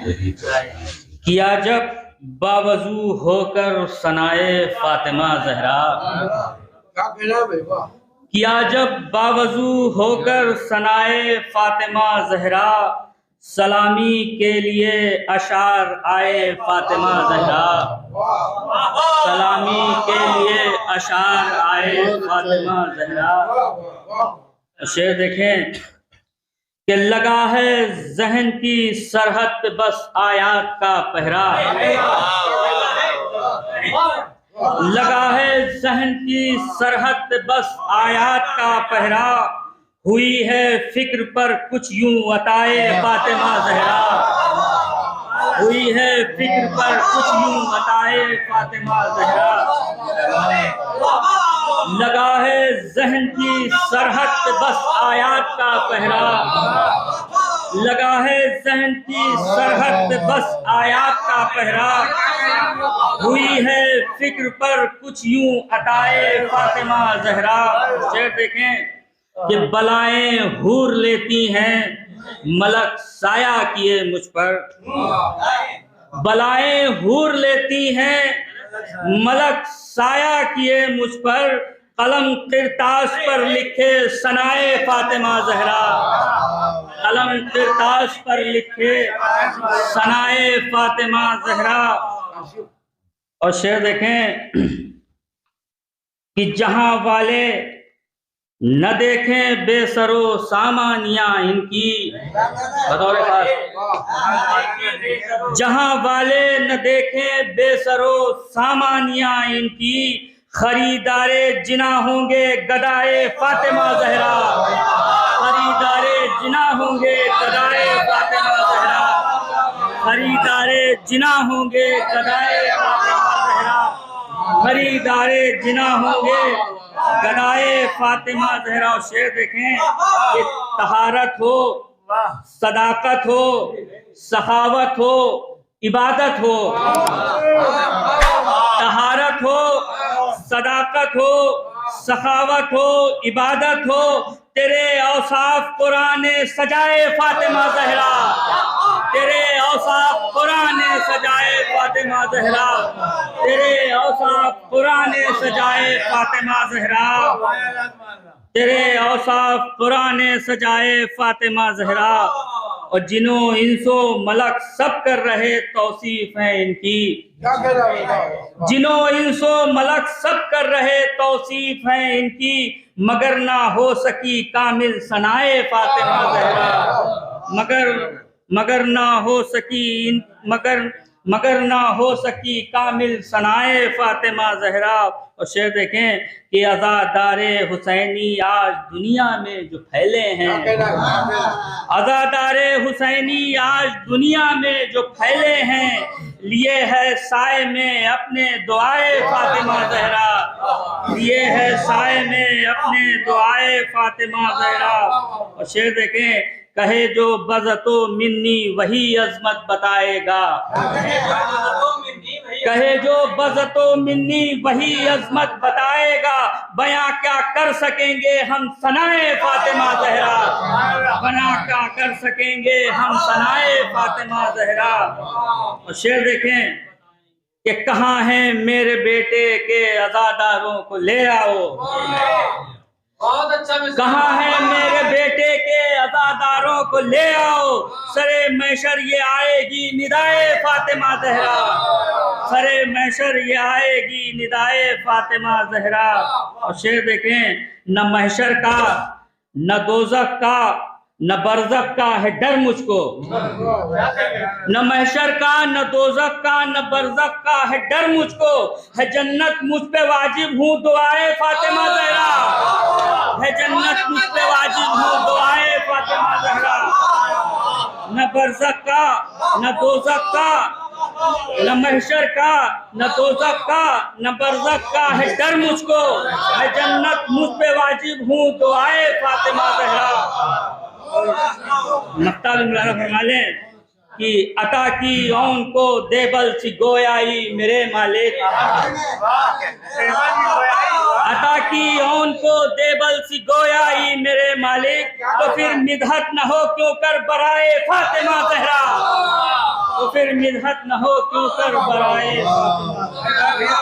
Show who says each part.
Speaker 1: किया जब बावजू होकर सनाए फातिमा जहरा, किया जब बावजू होकर सनाए फातिमा जहरा, सलामी के लिए अशार आए फातिमा जहरा, सलामी के लिए अशार आए फातिमा जहरा। शेर देखें कि लगा है जहन की सरहद पे बस आयात का पहरा, लगा है जहन की सरहद पे बस आयात का पहरा, हुई है फिक्र पर कुछ यूं अताए फातिमा जहरा, हुई है फिक्र पर कुछ यूं अताए फातिमा जहरा। लगा है जहन की सरहद पे बस आयात का पहरा, लगा है जहन की सरहद पे बस आयात का पहरा, हुई है फिक्र पर कुछ यूं अताए फातिमा जहरा। शेर देखें कि बलाएं हूर लेती हैं मलक साया किए मुझ पर, बलाएं हूर लेती हैं मलक साया किए मुझ पर, कलम किरतास पर लिखे सनाए फातिमा जहरा, कलम किरतास पर लिखे सनाए फातिमा जहरा। और शेर देखें कि जहां वाले न देखें बेसरो सामानिया इनकी, बतौर खास, जहां वाले न देखें बेसरो सामानिया इनकी, खरीदारे जिना होंगे गदाए फातिमा जहरा, खरीदारे जिना होंगे गदाए फातिमा जहरा, खरीदारे जिना होंगे गदाए फातिमा जहरा, खरीदारे जिना होंगे गदाए फातिमा जहरा। और शेर देखें कि तहारत हो, सदाकत हो, सखावत हो, इबादत हो, तहारत हो, सदाकत हो, सखावत हो, इबादत हो, तेरे औसाफ कुरान ने सजाए फातिमा जहरा, तेरे औसाफ कुरान ने सजाए फातिमा जहरा, तेरे औसाफ कुरान ने सजाए फातिमा जहरा, तेरे औसाफ कुरान ने सजाए फातिमा जहरा। और जिन्हों इंसो मलक सब कर रहे तौसीफ है इनकी, जिन्हों इंसो मलक सब कर रहे तौसीफ है इनकी, मगर ना हो सकी कामिल सनाए फातिमा जहरा, मगर ना हो सकी मगर ना हो सकी कामिल सनाए फातिमा जहरा। और शेर देखें कि अज़ादारे हुसैनी आज दुनिया में जो फैले हैं, अज़ादारे हुसैनी आज दुनिया में जो फैले हैं, लिए है साए में अपने दुआए फातिमा जहरा, लिए है साए में अपने दुआए फातिमा जहरा। और शेर देखें कहे जो बज़तो मिन्नी वही अजमत बताएगा, कहे जो बज़तो मिन्नी वही अजमत बताएगा, बयां क्या कर सकेंगे हम सनाए फातिमा जहरा, बयां क्या कर सकेंगे हम सनाए फातिमा जहरा। और शेर देखें कि कहाँ हैं मेरे बेटे के अज़ादारों को ले आओ,
Speaker 2: बहुत अच्छा,
Speaker 1: कहाँ है मेरे बेटे के अज़ादारों को ले आओ, सरे मैशर ये आएगी निदाए फातिमा जहरा, सरे मैशर ये आएगी निदाए फातिमा जहरा। और शेर देखें न महशर का न दोज़ख का न बरज़ख का है डर मुझको, न महशर का न दोज़ख का न बरज़ख का है डर मुझको, है जन्नत मुझ पे वाजिब हूँ दुआए फातिमा जहरा, है जन्नत मुझ पे वाजिब हूँ दुआए फातिमा जहरा। न बरज़ख का न दोज़ख का न महशर का न दोज़ख का न बरज़ख का है डर मुझको, है जन्नत मुझ पे वाजिब हूँ दुआए फातिमा जहरा। मख्तार फरमा लें कि अता की औन को देबल सी गोयाई मेरे मालिक, अता की औन को देबल सी गोयाई मेरे मालिक, तो फिर मिदहत न हो क्यों कर बराए फातिमा जहरा, फिर मिदहत न हो क्यों कर बराए फातिमा।